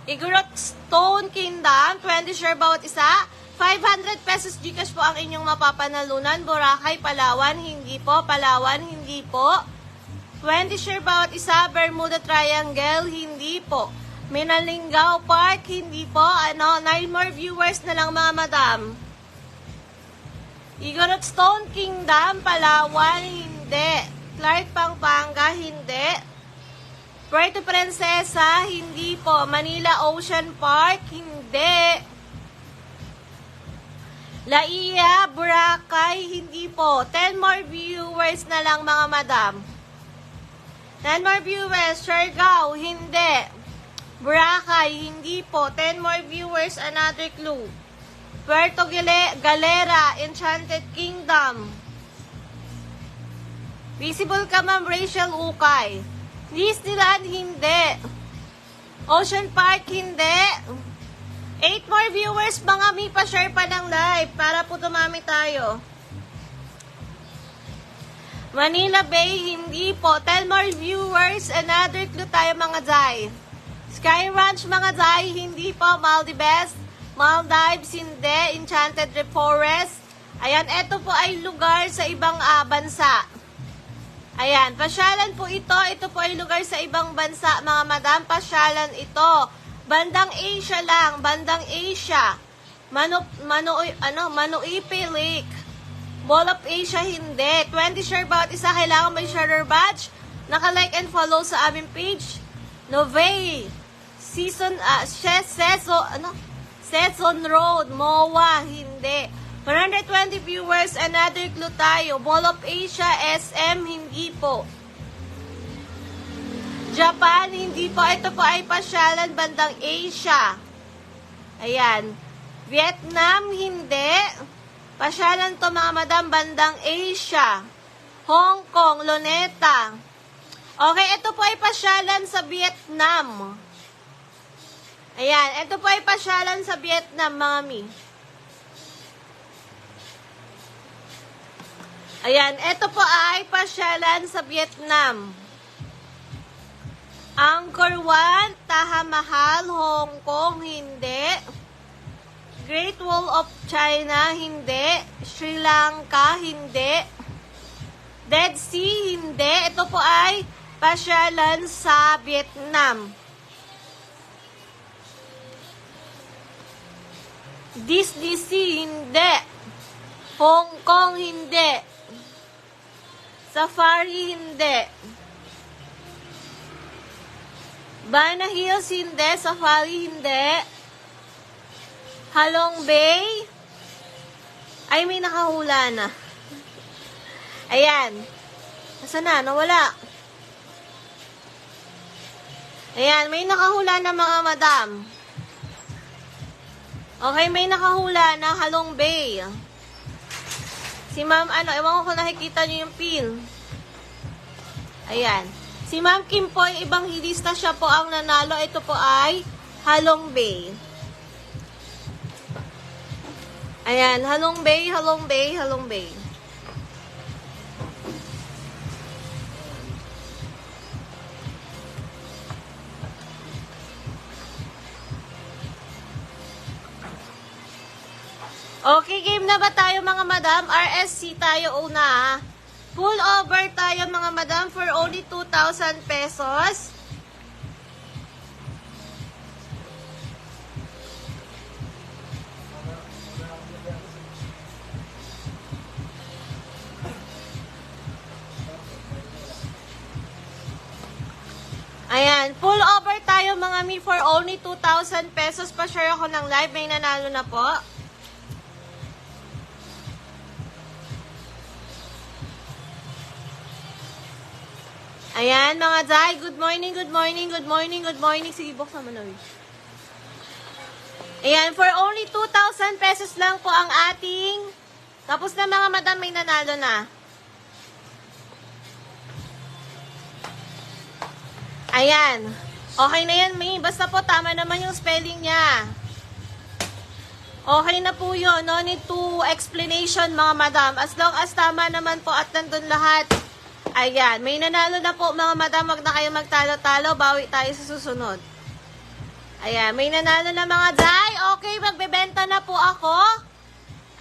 Igorot Stone Kingdom, 20 share bawat isa. 500 pesos Gcash po ang inyong mapapanalunan. Boracay, Palawan, hindi po. Palawan, hindi po. 20 share bawat isa. Bermuda Triangle, hindi po. Minalingao Park, hindi po. 9 more viewers na lang mga madam. Igorot Stone Kingdom, Palawan, hindi. Clark, Pampanga, hindi. Puerto Princesa, hindi po. Manila Ocean Park, hindi. Laia, Boracay, hindi po. 10 more viewers na lang mga madam. 10 more viewers. Siargao, hindi. Boracay, hindi po. 10 more viewers, another clue. Puerto Galera, Enchanted Kingdom. Visible ka, Ma'am Rachel Ukay. Disneyland, hindi. Ocean Park, hindi. 8 more viewers, mga mi, pa-share pa ng live para po dumami tayo. Manila Bay, hindi po. 10 more viewers, another clue tayo mga Jai. Sky Ranch, mga Jai, hindi po. Maldives, hindi. Enchanted Forest. Ayan, ito po ay lugar sa ibang bansa. Ayan, pasyalan po ito. Ito po ay lugar sa ibang bansa, mga madam. Pasyalan ito. Bandang Asia lang, bandang Asia. Manuipi Lake. Mall of Asia, hindi. 20 share bawat isa, kailangan may sharer badge. Naka-like and follow sa aming page. Novay. Sesson Road, MOA, hindi. 120 viewers, another clue tayo. Mall of Asia, SM, hindi po. Japan, hindi po. Ito po ay pasyalan bandang Asia. Ayan. Vietnam, hindi. Pasyalan to mga madam bandang Asia. Hong Kong, Luneta. Okay, ito po ay pasyalan sa Vietnam. Ayan, ito po ay pasyalan sa Vietnam, mga mi. Ayan, ito po ay pasyalan sa Vietnam. Angkor Wat, Taj Mahal, Hong Kong, hindi. Great Wall of China, hindi. Sri Lanka, hindi. Dead Sea, hindi. Ito po ay pasyalan sa Vietnam. Disney Sea, hindi. Hong Kong, hindi. Safari, hindi. Bana Hills, hindi. Safari, hindi. Halong Bay. Ay, may nakahula na. Ayan. Nasaan na? Nawala. Ayan, may nakahula na mga madam. Okay, may nakahula na Halong Bay. Si ma'am, ewan ko kung nakikita nyo yung pin. Ayan. Si Ma'am Kim po, ibang hilista, siya po ang nanalo. Ito po ay Halong Bay. Ayan, Halong Bay, Halong Bay, Halong Bay. Okay, game na ba tayo mga madam? RSC tayo una. Full over tayo mga madam for only 2,000 pesos. Ayan, full over tayo mga mi for only 2,000 pesos. Pa-share ako ng live, may nanalo na po. Ayan, mga Jai, good morning, good morning, good morning, good morning. Sige, buksan mo na. Ayan, for only 2,000 pesos lang po ang ating. Tapos na mga madam, may nanalo na. Ayan. Okay na yan, May. Basta po, tama naman yung spelling niya. Okay na po yun. No need to explanation, mga madam. As long as tama naman po at nandun lahat. Ayan. May nanalo na po, mga madam. Wag na kayo magtalo-talo. Bawi tayo sa susunod. Ayan, may nanalo na mga Jai. Okay, magbebenta na po ako.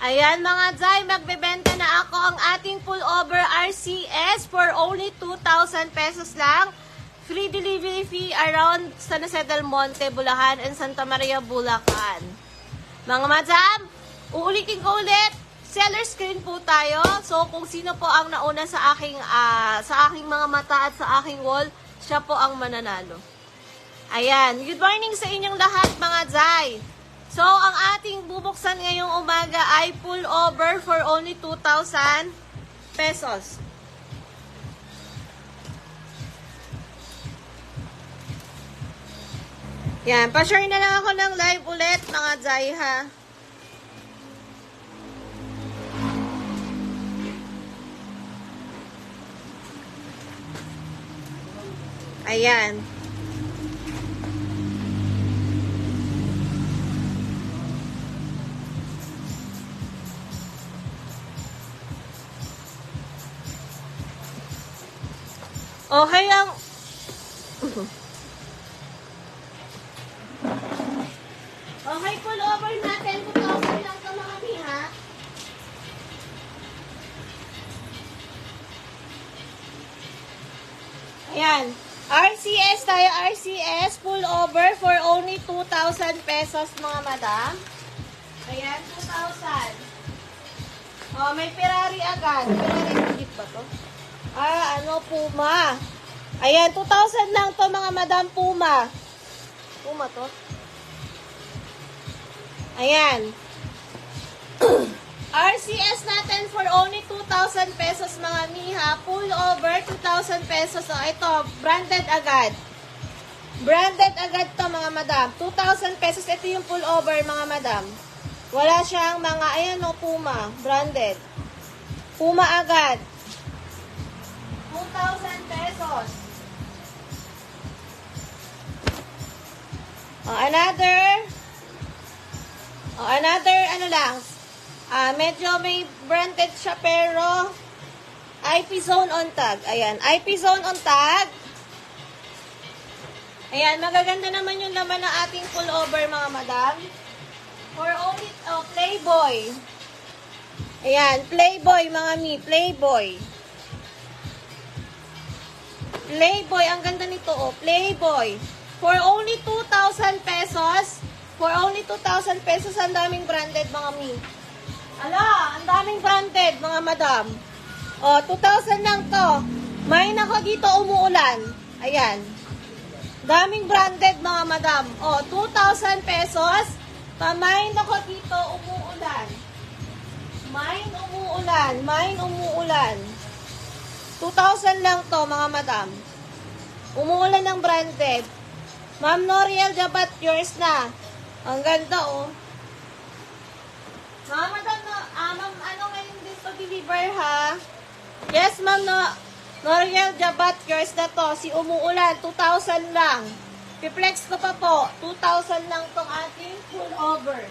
Ayan mga Jai, magbebenta na ako ang ating pullover RCS for only 2,000 pesos lang. Free delivery fee around San Jose del Monte, Bulacan and Santa Maria, Bulacan. Mga madam, uulitin ko ulit. Seller screen po tayo. So kung sino po ang nauna sa aking mga mata at sa aking wall, siya po ang mananalo. Ayan, good morning sa inyong lahat mga Jai. So ang ating bubuksan ngayong umaga ay pullover for only 2,000 pesos. Yan, pa-share na lang ako ng live ulit mga Jai ha. Ayan. Okay ang... Okay, pullover natin. 2,000 lang ito mga ha. Ayan. RCS tayo, RCS. Pullover for only 2,000 pesos mga madam. Ayan, 2,000. Oh, may Ferrari agad. Ferrari legit ba to? Puma. Ayan, 2,000 lang to mga madam, Puma. Puma to. Ayan. RCS natin for only 2,000 pesos mga miha. Pullover, 2,000 pesos. So, ito, branded agad. Branded agad to mga madam. 2,000 pesos. Ito yung pullover mga madam. Wala siyang mga, ayan o, Puma. Branded. Puma agad. 2,000 pesos. Another, ano lang, medyo may branded siya pero IP Zone on tag. Ayan, IP Zone on tag. Ayan, magaganda naman yung laman ng ating pullover mga madam. For only, Playboy. Ayan, Playboy mga mi, Playboy. Playboy, ang ganda nito Playboy. For only 2,000 pesos. For only 2,000 pesos, ang daming branded mga mi. Ala, ang daming branded mga madam. 2,000 lang to. May nako dito umuulan. Ayan. Daming branded mga madam. 2,000 pesos. May nako dito umuulan. May umuulan. 2,000 lang to mga madam. Umuulan ng branded. Ma'am Noriel Jabat, yours na. Ang ganda Mga madam, ma'am, ano ngayon dito deliver ha? Yes, ma'am, Noriel Jabat, yours na to. Si umuulan, 2,000 lang. Piplex ko pa po, 2,000 lang tong ating pullover.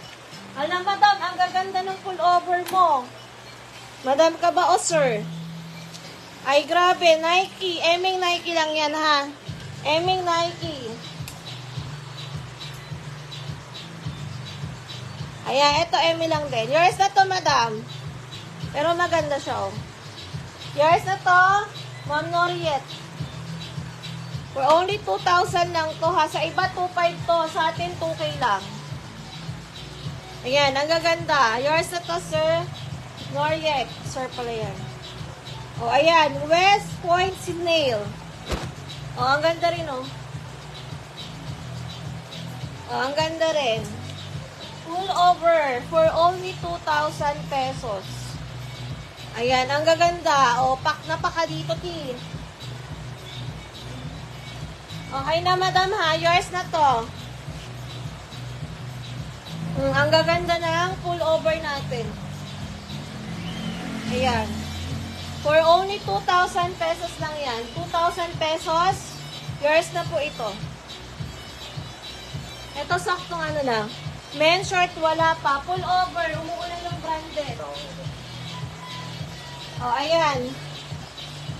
Alam madam, ang gaganda ng pullover mo. Madam ka ba sir? Ay, grabe, Nike. Eming Nike lang yan, ha? Eming Nike. Ayan, ito Eming lang din. Yours na to, madam. Pero maganda siya, Yours na to, Ma'am Noriet. For only 2,000 lang to, ha? Sa iba, 2,500 to. Sa atin, 2K lang. Ayan, ang gaganda. Yours na to, sir. Noriet. Sir pala yan. Ayan, West Point Snail. Ang ganda rin, ang ganda rin. Pullover for only 2,000 pesos. Ayan, ang gaganda. Napaka dito, Tin. Okay na, madam, ha? Yours na to. Ang gaganda ng pullover natin. Ayan. For only 2,000 pesos lang yan. 2,000 pesos. Yours na po ito. Ito saktong ano lang. Men's short wala pa. Pullover. Umuulan ng branded. Ayan.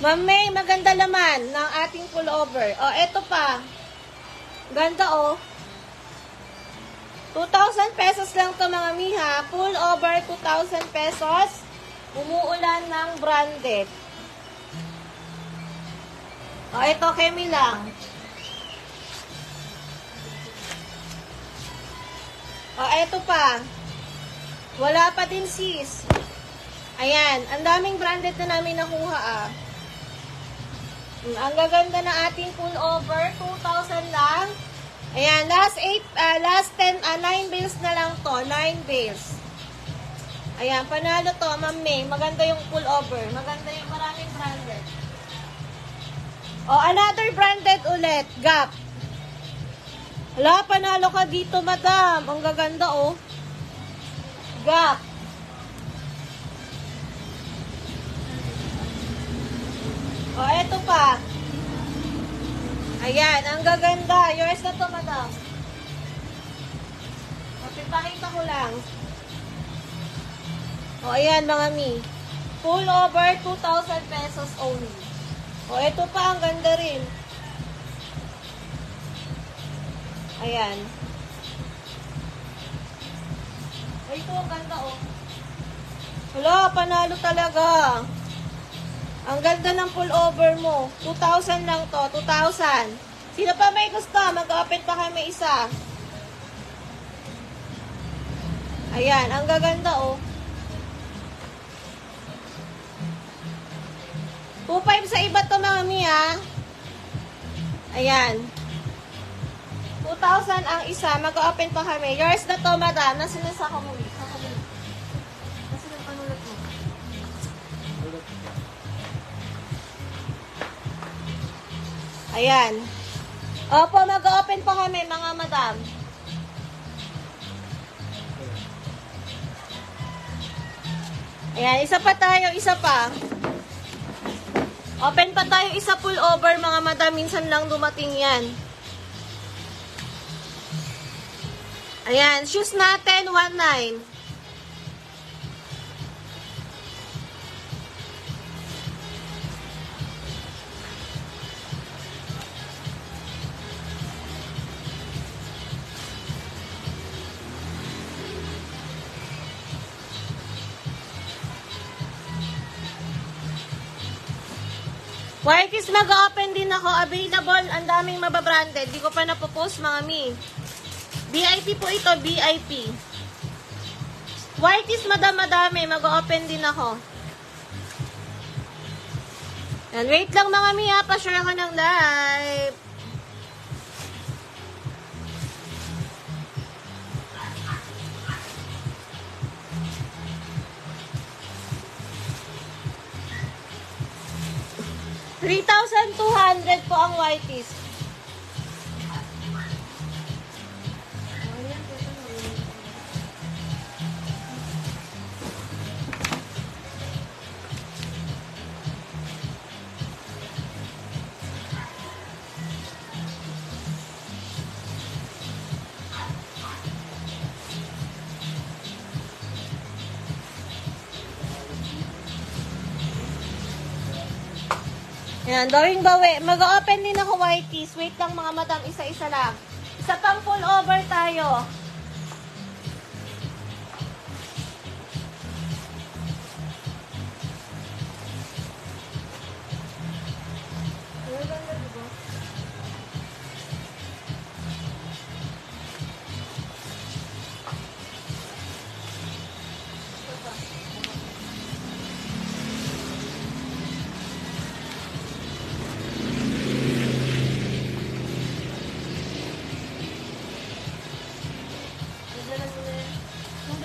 Ma'am May, maganda laman ng ating pullover. Ito pa. Ganda, 2,000 pesos lang to mga miha. Full over 2,000 pesos. Umuulan ng branded. O, ito, Kemi lang. O, ito pa. Wala pa din, sis. Ayan, ang daming branded na namin nakuha, ah. Ang gaganda na ating pullover, 2,000 lang. Ayan, last 9 bales na lang to, 9 bales. Ayan, panalo to, Ma'am May. Maganda yung pullover. Maganda yung maraming branded. O, another branded ulit, Gap. Wala, panalo ka dito, madam. Ang gaganda, oh. Gap. O, eto pa. Ayan, ang gaganda. Yours na to, madam. Papipakita ko lang. O, ayan, mga mi. Full over 2,000 pesos only. O, eto pa, ang ganda rin. Ayan. Ay, ito, ang ganda, oh. Wala, panalo talaga. Ang ganda ng pullover mo. 2,000 lang to. 2,000. Sino pa may gusto? Mag-open pa kami isa. Ayan. Ang gaganda, oh. 2,500 sa iba to, mga mi, ha? Ayan. 2,000 ang isa. Mag-open pa kami. Yours na to, madam. Nasaan sa kamuli? Sa kamuli. Nasaan ang panulat mo? Ayan. Opo, mag-open pa kami, mga madam. Ayan, isa pa tayo, isa pa. Open pa tayo, isa pull over, mga madam. Minsan lang dumating yan. Ayan, shoes natin, 1,900. Whiteys, mag-open din ako. Available. Ang daming mababranded. Di ko pa napopost, mga mi. VIP po ito. VIP. Whiteys, madami. Mag-open din ako. And wait lang, mga mi, ha. Pa-share ako ng live. $3,200 po ang whiteys. Yan, dawing bawi. Mag-open din ako whiteys. Wait lang, mga madam, isa-isa lang. Isa pang pull over tayo.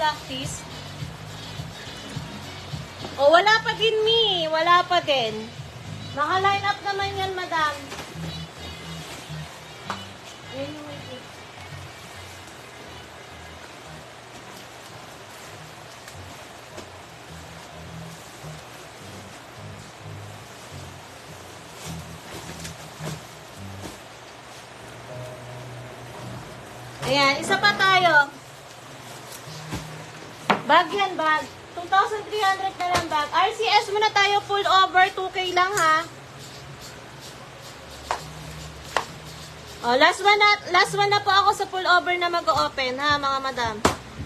Black tees. O, wala pa din, mi. Wala pa din. Naka-line up naman yan, madam. Ayan yung wait. Ayan, isa pa tayo. Bag yan, bag. 2,300 na lang bag. RCS muna tayo, full over. 2K lang, ha. Oh, last one na po ako sa pullover na mag-open, ha, mga madam.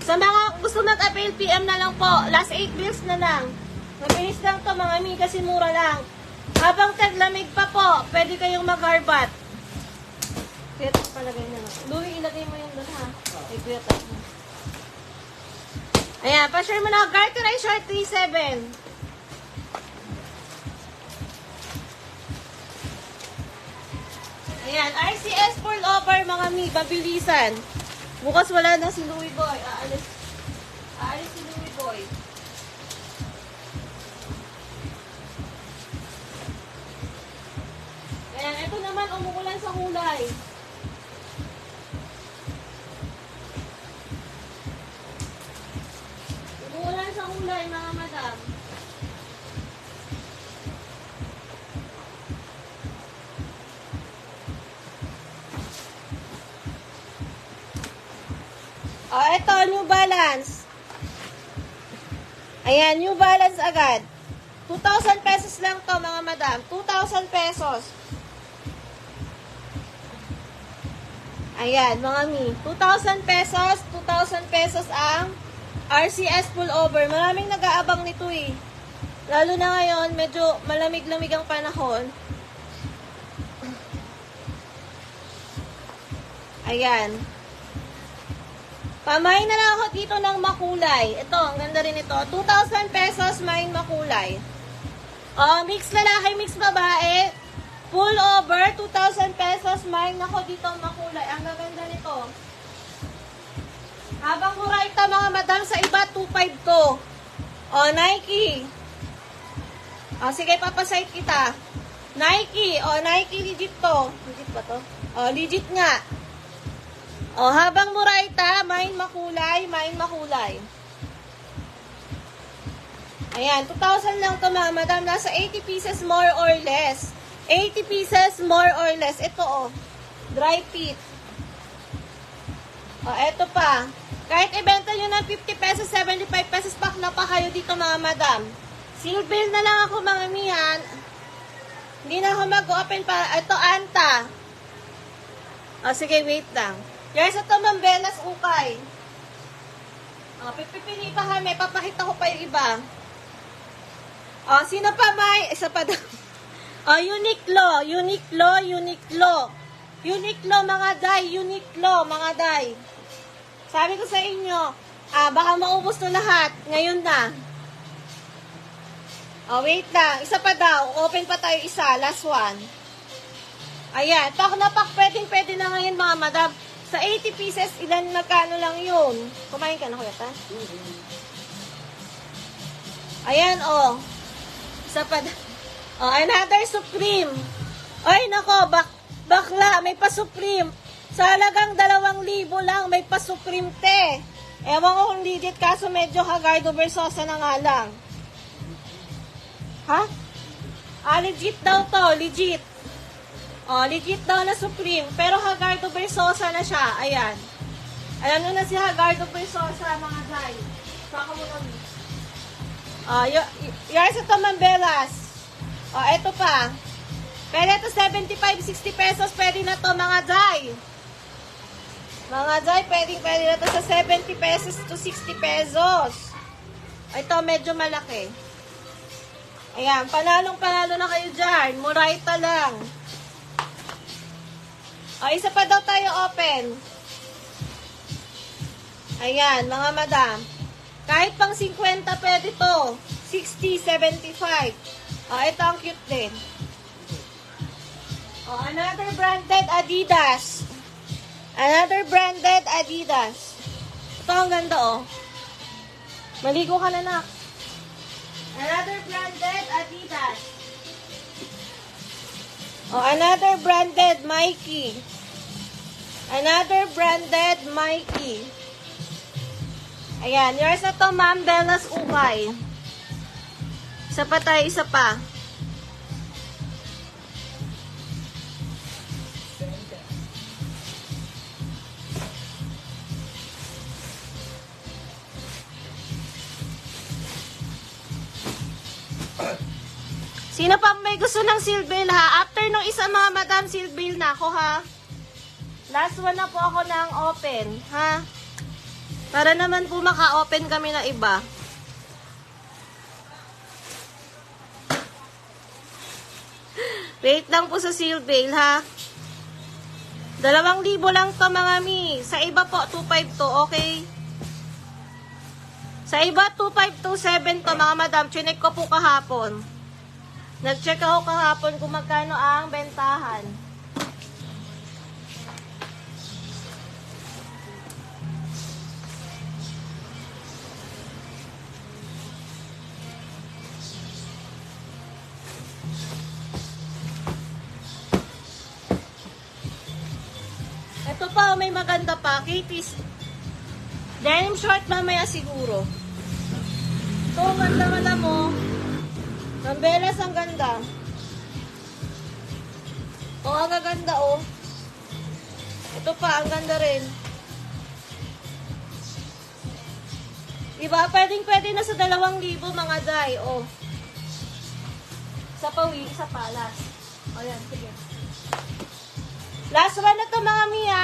Sa mga gusto mag-avail, PM na lang po. Last 8 bills na lang. Mabilis lang to, mga mi, kasi mura lang. Habang taglamig pa po, pwede kayong mag-harbat. Kaya palagay na lang. Louie, ilagay mo yung doon, ha? Ay, kuya tayo. Ayan, pa-share mo na. Garterized short 37. Ayan, RCS pullover, mga mi, mabilisan. Bukas wala na si Louie Boy. Aalis si Louie Boy. Ayan, ito naman, umuulan sa kulay. Umuulan sa kulay, mga madam. Oh, ito, New Balance. Ayan, New Balance agad. 2,000 pesos lang to, mga madam. 2,000 pesos. Ayan, mga mi. 2,000 pesos. 2,000 pesos ang RCS pullover. Maraming nag-aabang nito eh. Lalo na ngayon, medyo malamig-lamig ang panahon. Ayan. Pamain na lang ako dito ng makulay. Ito, ang ganda rin ito. 2,000 pesos, main makulay. Mix lalaki, mix babae. Full over, 2,000 pesos, main ako dito ng makulay. Ang ganda nito. Habang mura ito, mga madam, sa iba, 2,500 to. Nike. Sige, papasite kita. Nike. Nike, legit to. Legit ba to? Legit nga. Habang muraita, main makulay, main makulay. Ayan, 2,000 lang to, mga madam. Nasa 80 pieces more or less. 80 pieces more or less. Ito, dry fit. Ito pa. Kahit ibenta nyo ng 50 pesos, 75 pesos, bakla pa kayo dito, mga madam. Seal bill na lang ako, mga mihan. Hindi na ako mag-open para. Ito, Anta. Sige, wait lang. Yes, ito, Mambelas Ukay. Pipili pa kami. Papakita ko pa yung iba. Sino pa may? Isa pa daw. Uniqlo. Uniqlo, Uniqlo. Uniqlo, mga day. Uniqlo, mga day. Sabi ko sa inyo, baka maubos na lahat. Ngayon na. Wait lang. Isa pa daw. Open pa tayo isa. Last one. Ayan. Pak na pak. Pwede na ngayon, mga madam. Sa 80 pieces, ilan magkano lang yun? Kumain ka na, kuya ta? Ayan, Isa pa. Another Supreme. Ay, nako, bakla, may pa-Supreme. Sa halagang 2,000 lang, may pa-Supreme te. Ewan ko kung legit, kaso medyo Hagardo Versosa na nga lang. Ha? Legit daw to, legit. Legit daw na Supreme. Pero Hagardo Versosa na siya. Ayan. Alam nyo na si Hagardo Versosa, mga day. Saka mo na. Yours ito, Mambelas. Ito pa. Pwede ito 75, 60 pesos. Pwede na to, mga day. Mga day, pwede na to sa 70 pesos to 60 pesos. Ito, medyo malaki. Ayan, panalong-panalo na kayo dyan. Muraita lang. Isa pa daw tayo open. Ayan, mga madam. Kahit pang 50 pwede to. 60, 75. Ito ang cute din. Another branded Adidas. Another branded Adidas. Ito ang ganda, Maligo ka na, nak. Another branded Adidas. Another branded Mikey. Another branded Mikey. Ayan, yours na to, Ma'am Bella's Ukay. Isa pa tayo, isa pa. Sino pa may gusto ng seal bill, ha? After nung isa, mga madam, seal bill na ako, ha? Last one na po ako ng open, ha? Para naman po maka-open kami na iba. Wait lang po sa seal bail, ha? 2,000 lang to mga mi. Sa iba po, 2,500 to, okay? Sa iba, 2,527 to mga madam. Chinek ko po kahapon. Nag-check ako kahapon kung magkano ang bentahan. Ito pa, may maganda pa. Katie's denim short mamaya siguro. Ito, ang ganda nga mo. Ang belas, ang ganda. O, ang gaganda, oh. Ito pa, ang ganda rin. Diba? Pwede na sa 2,000 mga day, oh. Sa pawi, sa palas. O, yan, sige. Last one na to mga Mia.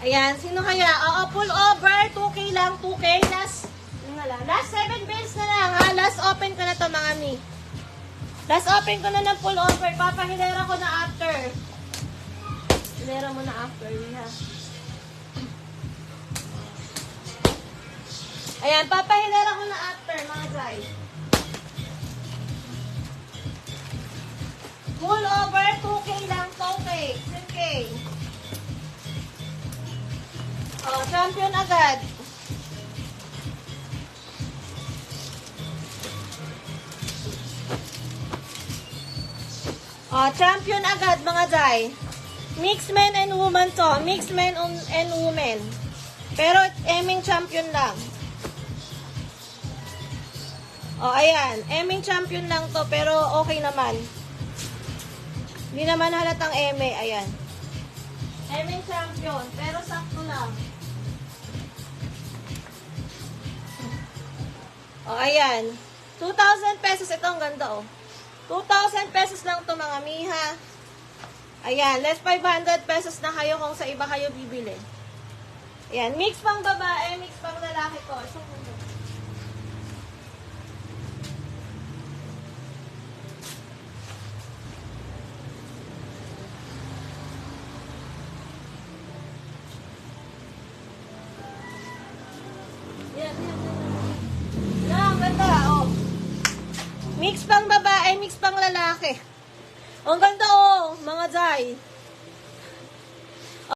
Ayan, sino kaya? Oo, pull over, 2K lang, 2K, last 7 bills na lang, ha? Last open ko na to mga mi. Last open ko na ng pull over, papahilera ko na after. Hilera mo na after, ha? Ayan, papahilera ko na after, mga guys. Pull over, 2K lang, 2K, 10K. Oh, champion agad. Oh, champion agad mga day. Mixed men and women to. Mixed men and women. Pero eming champion lang. Oh, ayan. Eming champion lang to pero okay naman. Hindi naman halatang eme. Ayan. Eming champion pero sakto lang. O, ayan. 2,000 pesos. Ito, ang ganda, oh. 2,000 pesos lang to mga miha. Ayan. Less 500 pesos na kayo kung sa iba kayo bibili. Ayan. Mix pang babae, mix pang lalaki to. Isang ganda. Mix pang babae, mix pang lalaki. Ang ganda, oh, mga day.